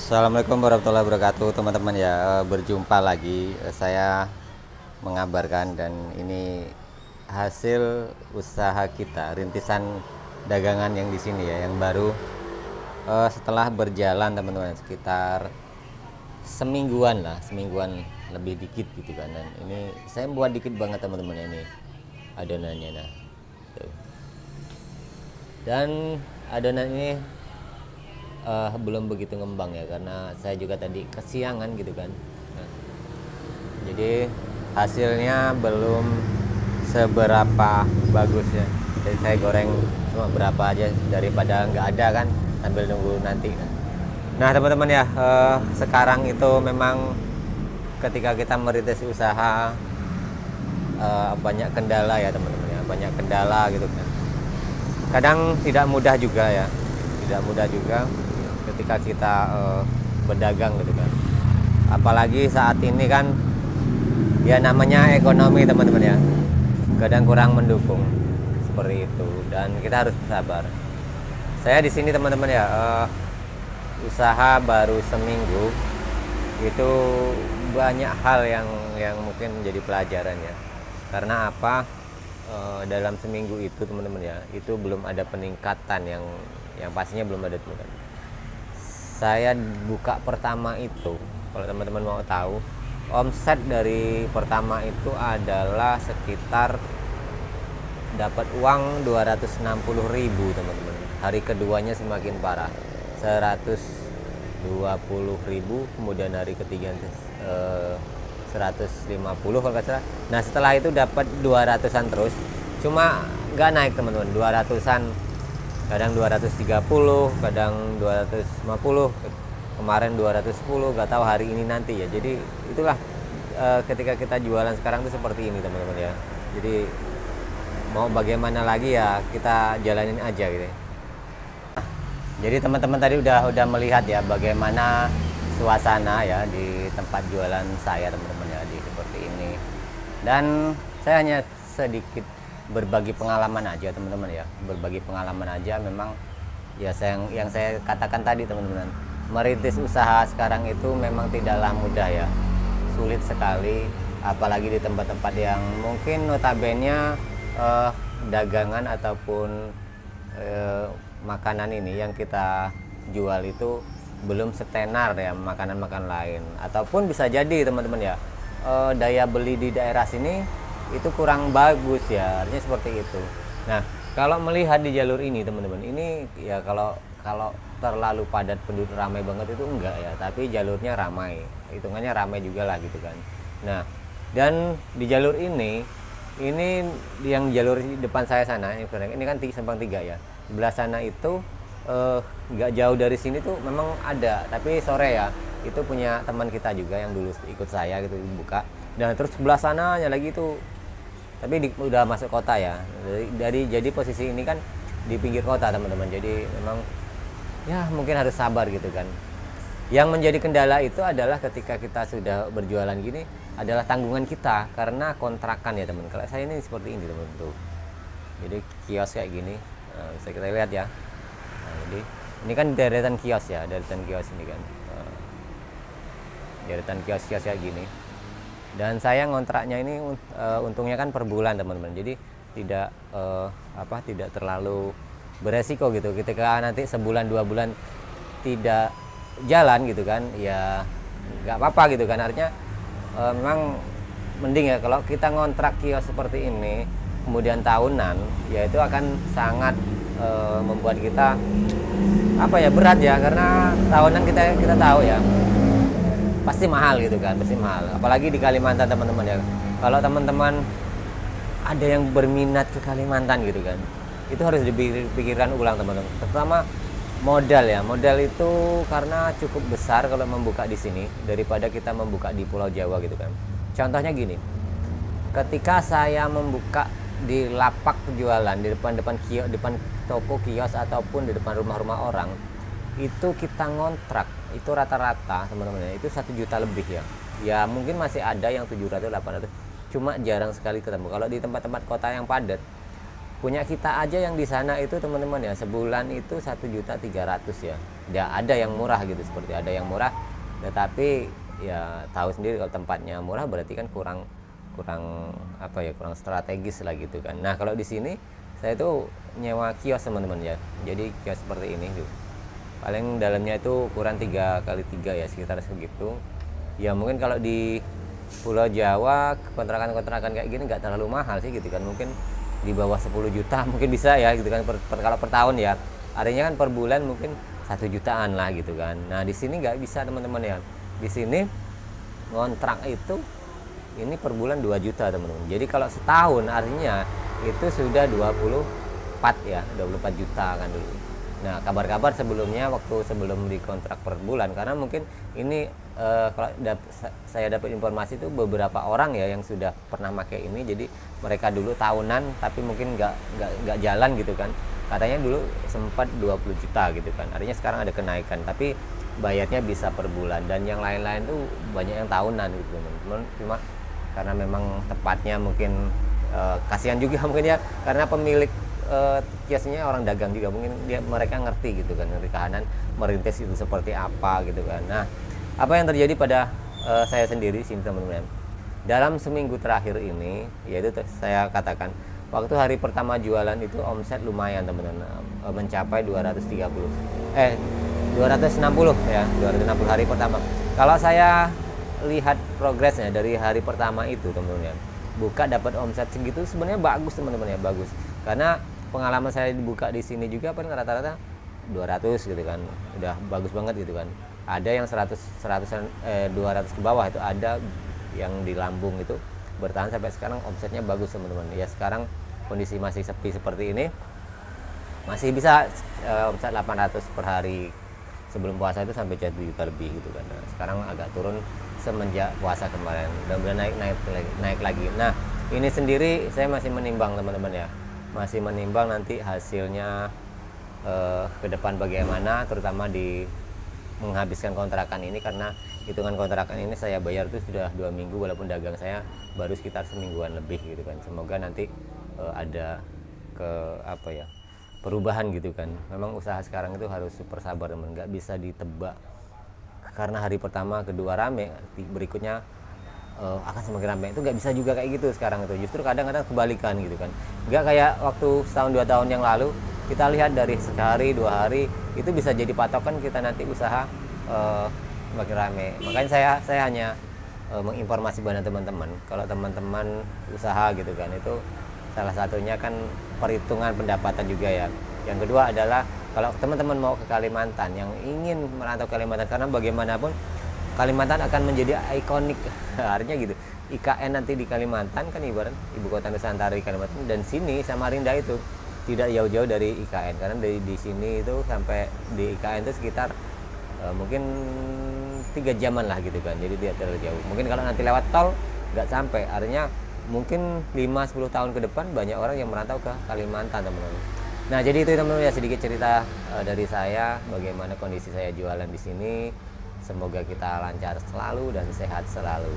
Assalamualaikum warahmatullahi wabarakatuh, teman-teman ya. Berjumpa lagi. Saya mengabarkan dan ini hasil usaha kita, rintisan dagangan yang di sini ya, yang baru setelah berjalan teman-teman sekitar semingguan lah, semingguan lebih dikit gitu kan. Dan ini saya buat dikit banget teman-teman ini adonannya. Nah, tuh. Dan adonan ini belum begitu ngembang ya, karena saya juga tadi kesiangan gitu kan. Nah, jadi hasilnya belum seberapa bagus ya, jadi saya goreng cuma berapa aja daripada nggak ada kan, sambil nunggu nanti. Nah teman-teman ya, sekarang itu memang ketika kita merintis usaha banyak kendala ya teman-teman ya, banyak kendala gitu kan. Kadang tidak mudah juga ya, tidak mudah juga ketika kita berdagang gitu kan, apalagi saat ini kan ya namanya ekonomi teman-teman ya, kadang kurang mendukung seperti itu, dan kita harus sabar. Saya di sini teman-teman ya, usaha baru seminggu itu banyak hal yang mungkin menjadi pelajaran ya. Karena apa, dalam seminggu itu teman-teman ya, itu belum ada peningkatan yang pastinya belum ada teman-teman. Saya buka pertama itu, kalau teman-teman mau tahu, omset dari pertama itu adalah sekitar dapat uang 260.000 teman-teman. Hari keduanya semakin parah, 120.000, kemudian hari ketiga 150 kalau nggak salah. Nah setelah itu dapat 200-an terus, cuma nggak naik teman-teman, 200-an, kadang 230, kadang 250, kemarin 210, nggak tahu hari ini nanti ya. Jadi itulah ketika kita jualan sekarang itu seperti ini teman-teman ya. Jadi mau bagaimana lagi ya, kita jalanin aja gitu. Jadi teman-teman tadi udah melihat ya bagaimana suasana ya di tempat jualan saya teman-teman ya, di seperti ini. Dan saya hanya sedikit berbagi pengalaman aja teman-teman ya, berbagi pengalaman aja. Memang ya yang saya katakan tadi teman-teman, merintis usaha sekarang itu memang tidaklah mudah ya, sulit sekali, apalagi di tempat-tempat yang mungkin notabene dagangan ataupun makanan ini yang kita jual itu belum setenar ya makanan-makanan lain, ataupun bisa jadi teman-teman ya, daya beli di daerah sini itu kurang bagus ya, artinya seperti itu. Nah kalau melihat di jalur ini teman-teman, ini ya kalau terlalu padat penduduk ramai banget itu enggak ya, tapi jalurnya ramai, hitungannya ramai juga lah gitu kan. Nah dan di jalur ini yang jalur depan saya sana ini kan Simpang 3 ya, sebelah sana itu nggak jauh dari sini tuh memang ada, tapi sore ya, itu punya teman kita juga yang dulu ikut saya gitu buka. Dan terus sebelah sananya lagi itu, tapi udah masuk kota ya, jadi posisi ini kan di pinggir kota teman-teman. Jadi memang ya mungkin harus sabar gitu kan. Yang menjadi kendala itu adalah ketika kita sudah berjualan gini adalah tanggungan kita, karena kontrakan ya teman. Kalau saya ini seperti ini teman-teman tuh, jadi kios kayak gini, bisa kita lihat ya. Nah, jadi ini kan deretan kios ya, deretan kios ini kan, deretan kios-kios kayak gini. Dan saya ngontraknya ini untungnya kan per bulan teman-teman, jadi tidak terlalu beresiko gitu. Ketika nanti sebulan 2 bulan tidak jalan gitu kan, ya nggak apa-apa gitu kan. Artinya memang mending ya kalau kita ngontrak kios seperti ini kemudian tahunan, ya itu akan sangat membuat kita berat ya, karena tahunan kita tahu ya pasti mahal gitu kan, pasti mahal. Apalagi di Kalimantan teman-teman ya, kalau teman-teman ada yang berminat ke Kalimantan gitu kan, itu harus dipikirkan ulang teman-teman. Pertama modal ya, modal itu karena cukup besar kalau membuka di sini daripada kita membuka di Pulau Jawa gitu kan. Contohnya gini, ketika saya membuka di lapak jualan di depan kios, depan toko kios ataupun di depan rumah-rumah orang, itu kita ngontrak itu rata-rata teman-teman ya, itu 1 juta lebih ya. Ya mungkin masih ada yang 700 800, cuma jarang sekali ketemu. Kalau di tempat-tempat kota yang padat, punya kita aja yang di sana itu teman-teman ya, sebulan itu 1.300.000 ya. ada yang murah gitu, seperti ada yang murah, tetapi ya tahu sendiri kalau tempatnya murah berarti kan kurang kurang apa ya, kurang strategis lah gitu kan. Nah kalau di sini saya tuh nyewa kios teman-teman ya, jadi kios seperti ini tuh paling dalamnya itu ukuran 3x3 ya, sekitar segitu ya. Mungkin kalau di Pulau Jawa kontrakan-kontrakan kayak gini nggak terlalu mahal sih gitu kan, mungkin di bawah 10 juta mungkin bisa ya gitu kan, kalau per tahun ya, artinya kan per bulan mungkin 1 jutaan lah gitu kan. Nah di sini nggak bisa teman-teman ya, di sini ngontrak itu ini per bulan 2 juta teman-teman. Jadi kalau setahun artinya itu sudah 24 ya, 24 juta kan dulu. Nah kabar-kabar sebelumnya waktu sebelum dikontrak per bulan, karena mungkin ini kalau saya dapat informasi itu beberapa orang ya yang sudah pernah pakai ini, jadi mereka dulu tahunan tapi mungkin nggak jalan gitu kan, katanya dulu sempat 20 juta gitu kan, artinya sekarang ada kenaikan tapi bayarnya bisa per bulan, dan yang lain-lain tuh banyak yang tahunan gitu teman-teman. Cuma karena memang tepatnya mungkin kasihan juga mungkin ya, karena pemilik kiosnya orang dagang juga, mungkin mereka ngerti gitu kan, ngerti kahanan merintis itu seperti apa gitu kan. Nah apa yang terjadi pada saya sendiri sini teman-teman, dalam seminggu terakhir ini, yaitu saya katakan waktu hari pertama jualan itu omset lumayan teman-teman, mencapai 260 ya, 260 hari pertama. Kalau saya lihat progresnya dari hari pertama itu teman-teman, buka dapat omset segitu sebenarnya bagus teman-teman ya, bagus. Karena pengalaman saya dibuka di sini juga kan rata-rata 200 gitu kan, udah bagus banget gitu kan. Ada yang 200 ke bawah, itu ada yang di lambung itu bertahan sampai sekarang, omsetnya bagus teman-teman ya. Sekarang kondisi masih sepi seperti ini, masih bisa omset 800 per hari. Sebelum puasa itu sampai 1 juta lebih gitu kan. Nah, sekarang agak turun semenjak puasa kemarin, mudah-mudahan naik lagi. Nah ini sendiri saya masih menimbang teman-teman ya, masih menimbang nanti hasilnya ke depan bagaimana, terutama di menghabiskan kontrakan ini, karena hitungan kontrakan ini saya bayar itu sudah 2 minggu walaupun dagang saya baru sekitar semingguan lebih gitu kan. Semoga nanti ada perubahan gitu kan. Memang usaha sekarang itu harus super sabar teman, nggak bisa ditebak, karena hari pertama kedua rame, berikutnya akan semakin rame, itu nggak bisa juga kayak gitu sekarang itu. Justru kadang-kadang kebalikan gitu kan, nggak kayak waktu setahun 2 tahun yang lalu kita lihat dari sehari 2 hari itu bisa jadi patokan kita nanti usaha semakin rame. Makanya saya hanya menginformasi pada teman-teman, kalau teman-teman usaha gitu kan, itu salah satunya kan perhitungan pendapatan juga ya. Yang kedua adalah kalau teman-teman mau ke Kalimantan, yang ingin merantau ke Kalimantan, karena bagaimanapun Kalimantan akan menjadi ikonik artinya gitu. IKN nanti di Kalimantan kan ibarat ibu kota Nusantara di Kalimantan, dan sini Samarinda itu tidak jauh-jauh dari IKN, karena dari di sini itu sampai di IKN itu sekitar mungkin 3 jaman lah gitu kan, jadi tidak terlalu jauh. Mungkin kalau nanti lewat tol nggak sampai, artinya mungkin 5-10 tahun ke depan banyak orang yang merantau ke Kalimantan teman-teman. Nah jadi itu teman-teman ya, sedikit cerita dari saya bagaimana kondisi saya jualan di sini. Semoga kita lancar selalu dan sehat selalu.